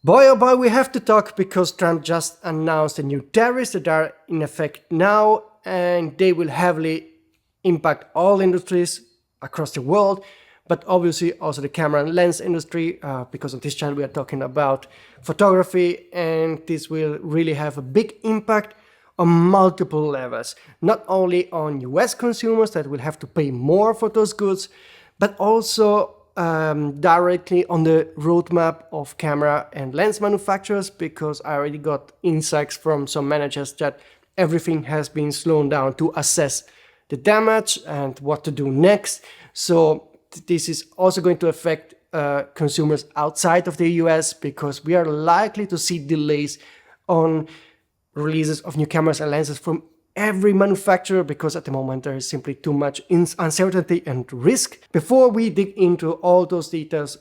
Boy, oh boy, we have to talk because Trump just announced the new tariffs that are in effect now, and they will heavily impact all industries across the world, but obviously also the camera and lens industry, because on this channel we are talking about photography, and this will really have a big impact on multiple levels, not only on US consumers that will have to pay more for those goods, but also directly on the roadmap of camera and lens manufacturers, because I already got insights from some managers that everything has been slowed down to assess the damage and what to do next. So this is also going to affect consumers outside of the US, because we are likely to see delays on releases of new cameras and lenses from every manufacturer, because at the moment there is simply too much uncertainty and risk. Before we dig into all those details,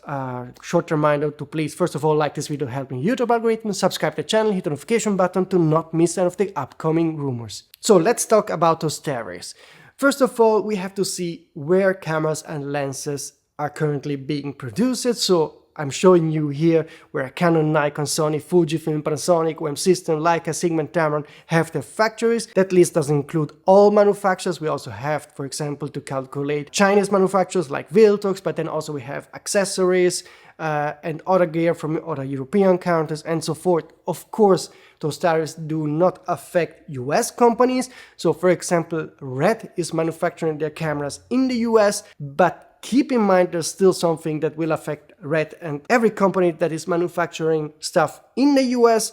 short reminder to please first of all like this video, help me YouTube algorithm, subscribe to the channel, hit the notification button to not miss any of the upcoming rumors. So let's talk about those tariffs. First of all, we have to see where cameras and lenses are currently being produced. So I'm showing you here where Canon, Nikon, Sony, Fujifilm, Panasonic, OM System, Leica, Sigma, and Tamron have their factories. That list doesn't include all manufacturers. We also have, for example, to calculate Chinese manufacturers like Viltox, but then also we have accessories and other gear from other European countries and so forth. Of course, those tariffs do not affect US companies. So for example, Red is manufacturing their cameras in the US, but keep in mind there's still something that will affect Red and every company that is manufacturing stuff in the US.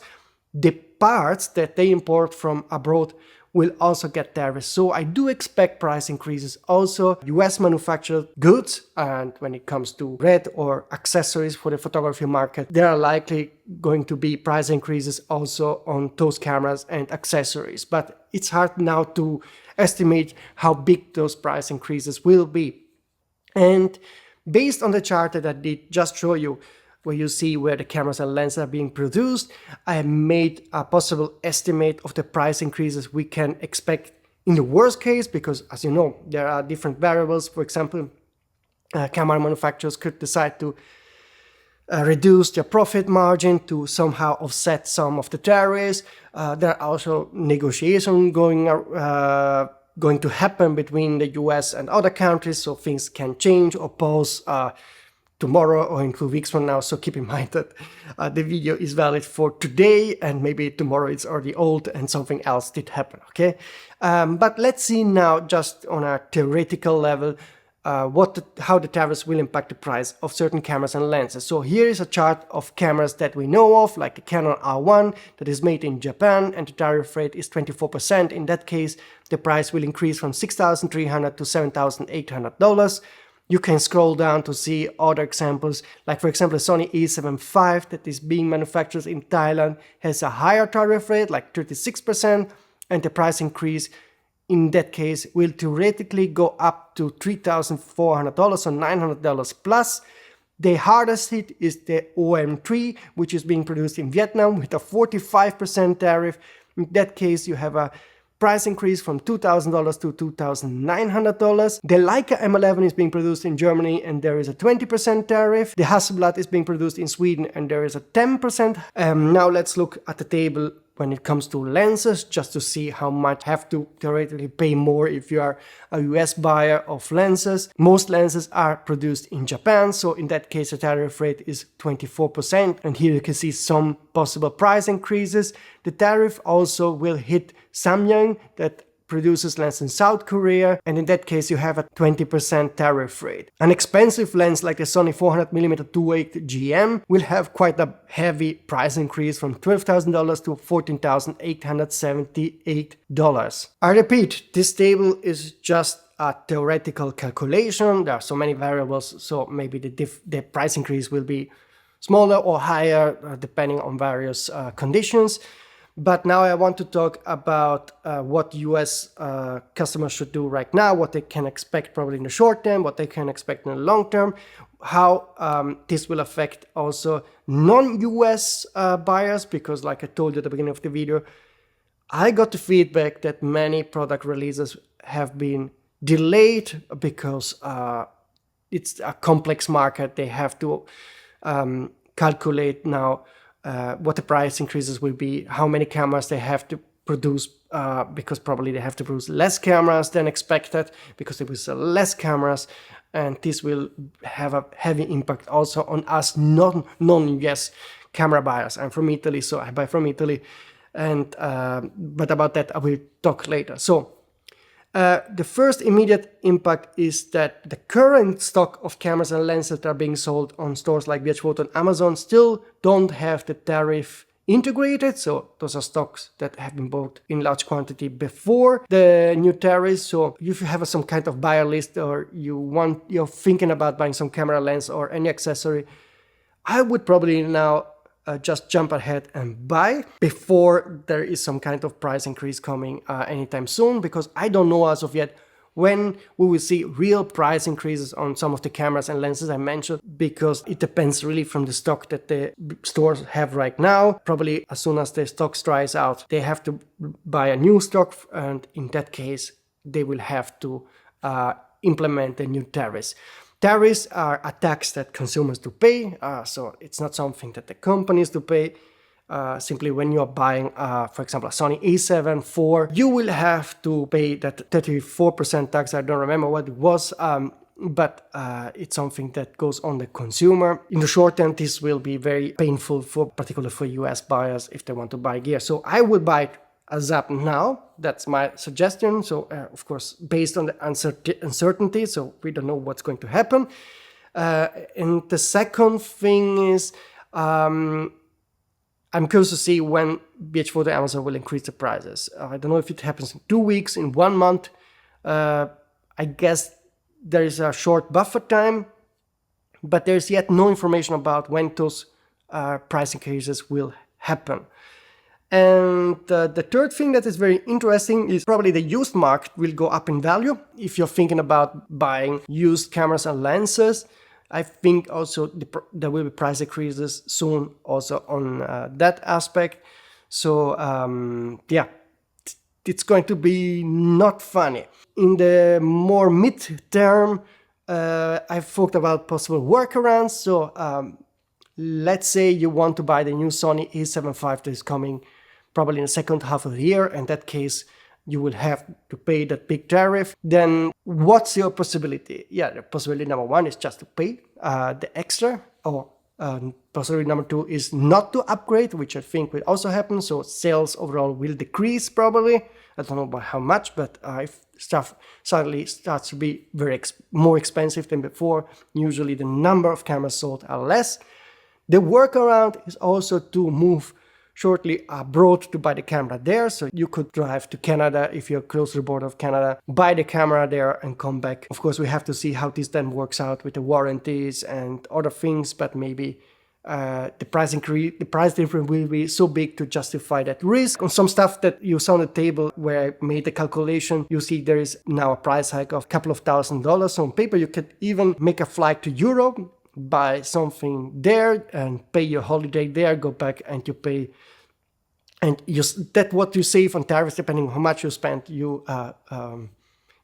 The parts that they import from abroad will also get tariffs. So I do expect price increases also. US manufactured goods, and when it comes to Red or accessories for the photography market, there are likely going to be price increases also on those cameras and accessories. But it's hard now to estimate how big those price increases will be. And based on the chart that I did just show you, where you see where the cameras and lenses are being produced, I have made a possible estimate of the price increases we can expect in the worst case, because as you know, there are different variables. For example, camera manufacturers could decide to reduce their profit margin to somehow offset some of the tariffs. There are also negotiations going to happen between the US and other countries, so things can change or pause tomorrow or in 2 weeks from now. So keep in mind that the video is valid for today, and maybe tomorrow it's already old and something else did happen, okay? But let's see now, just on a theoretical level, how the tariffs will impact the price of certain cameras and lenses. So here is a chart of cameras that we know of, like the Canon R1 that is made in Japan, and the tariff rate is 24%. In that case, the price will increase from $6,300 to $7,800. You can scroll down to see other examples, like for example the Sony A7 IV that is being manufactured in Thailand has a higher tariff rate, like 36%, and the price increase in that case will theoretically go up to $3,400 or $900 plus. The hardest hit is the OM3, which is being produced in Vietnam with a 45% tariff. In that case, you have a price increase from $2,000 to $2,900. The Leica M11 is being produced in Germany and there is a 20% tariff. The Hasselblad is being produced in Sweden and there is a 10%. Now let's look at the table when it comes to lenses, just to see how much you have to theoretically pay more if you are a US buyer of lenses. Most lenses are produced in Japan, so in that case the tariff rate is 24%, and here you can see some possible price increases. The tariff also will hit Samyang that produces lenses in South Korea, and in that case you have a 20% tariff rate. An expensive lens like the Sony 400mm 2.8 GM will have quite a heavy price increase from $12,000 to $14,878. I repeat, this table is just a theoretical calculation. There are so many variables, so maybe the price increase will be smaller or higher depending on various conditions. But now I want to talk about what US customers should do right now, what they can expect probably in the short term, what they can expect in the long term, how this will affect also non-US buyers, because like I told you at the beginning of the video, I got the feedback that many product releases have been delayed because it's a complex market. They have to calculate now what the price increases will be, how many cameras they have to produce, because probably they have to produce less cameras than expected because they will sell less cameras, and this will have a heavy impact also on us non-US camera buyers. I'm from Italy, so I buy from Italy, and but about that I will talk later. So the first immediate impact is that the current stock of cameras and lenses that are being sold on stores like VHPhoto and Amazon still don't have the tariff integrated. So those are stocks that have been bought in large quantity before the new tariffs. So if you have some kind of buyer list, or you're thinking about buying some camera lens or any accessory, I would probably now just jump ahead and buy before there is some kind of price increase coming anytime soon, because I don't know as of yet when we will see real price increases on some of the cameras and lenses I mentioned, because it depends really from the stock that the stores have right now. Probably as soon as the stock dries out, they have to buy a new stock, and in that case they will have to implement the new tariffs. Tariffs are a tax that consumers do pay, so it's not something that the companies do pay. Simply when you're buying, for example, a Sony a7 IV, you will have to pay that 34% tax. I don't remember what it was, but it's something that goes on the consumer. In the short term, this will be very painful, particularly for US buyers if they want to buy gear. So I would buy it as up now. That's my suggestion. So of course, based on the uncertainty, so we don't know what's going to happen. And the second thing is, I'm curious to see when VHPhoto and Amazon will increase the prices. I don't know if it happens in 2 weeks, in 1 month. I guess there is a short buffer time, but there's yet no information about when those price increases will happen. And the third thing that is very interesting is probably the used market will go up in value. If you're thinking about buying used cameras and lenses, I think also there will be price increases soon also on that aspect. So yeah, it's going to be not funny. In the more mid-term, I've talked about possible workarounds. So let's say you want to buy the new Sony a7 IV that is coming probably in the second half of the year. In that case, you will have to pay that big tariff. Then what's your possibility? Yeah, the possibility number one is just to pay the extra, or possibility number two is not to upgrade, which I think will also happen. So sales overall will decrease probably. I don't know by how much, but if stuff suddenly starts to be more expensive than before, usually the number of cameras sold are less. The workaround is also to move shortly abroad to buy the camera there. So you could drive to Canada if you're close to the border of Canada, buy the camera there and come back. Of course, we have to see how this then works out with the warranties and other things, but maybe the price difference will be so big to justify that risk. On some stuff that you saw on the table where I made the calculation, you see there is now a price hike of a couple of $1,000. So on paper, you could even make a flight to Europe, buy something there and pay your holiday there, go back and you pay, and that's what you save on tariffs depending on how much you spend. You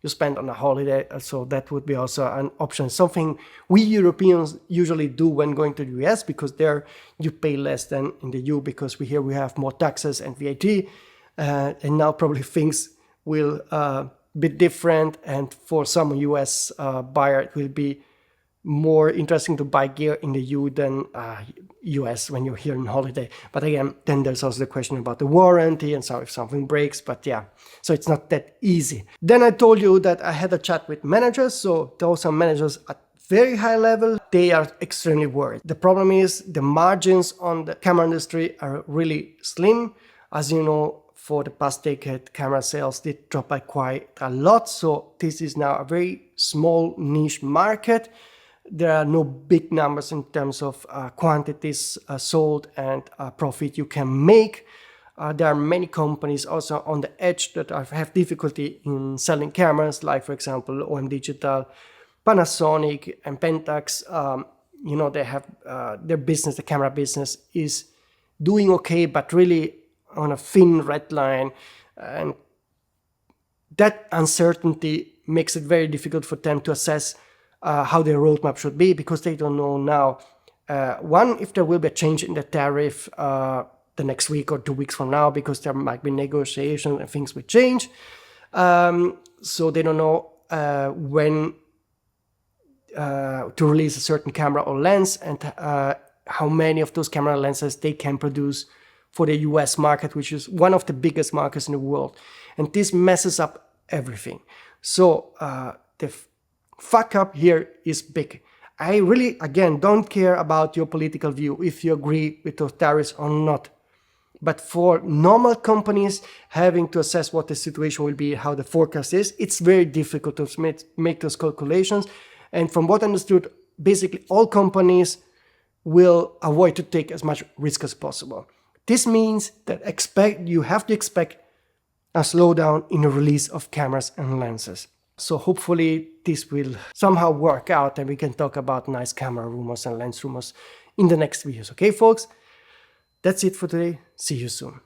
spend on a holiday, so that would be also an option. Something we Europeans usually do when going to the US, because there you pay less than in the EU, because we have more taxes and VAT, and now probably things will be different, and for some US buyer it will be more interesting to buy gear in the EU than US when you're here on holiday. But again, then there's also the question about the warranty and so if something breaks, but yeah, so it's not that easy. Then I told you that I had a chat with managers. So those are managers at very high level. They are extremely worried. The problem is the margins on the camera industry are really slim. As you know, for the past decade, camera sales did drop by quite a lot. So this is now a very small niche market. There are no big numbers in terms of quantities sold and profit you can make. There are many companies also on the edge that have difficulty in selling cameras, like for example OM Digital, Panasonic and Pentax. They have their business, the camera business is doing okay, but really on a thin red line. And that uncertainty makes it very difficult for them to assess how their roadmap should be, because they don't know now One, if there will be a change in the tariff the next week or 2 weeks from now, because there might be negotiations and things will change. So they don't know when to release a certain camera or lens, and how many of those camera lenses they can produce for the US market, which is one of the biggest markets in the world. And this messes up everything. So the fuck up here is big. I really, again, don't care about your political view, if you agree with those tariffs or not. But for normal companies having to assess what the situation will be, how the forecast is, it's very difficult to make those calculations. And from what I understood, basically all companies will avoid to take as much risk as possible. This means that you have to expect a slowdown in the release of cameras and lenses. So hopefully this will somehow work out and we can talk about nice camera rumors and lens rumors in the next videos. Okay, folks? That's it for today. See you soon.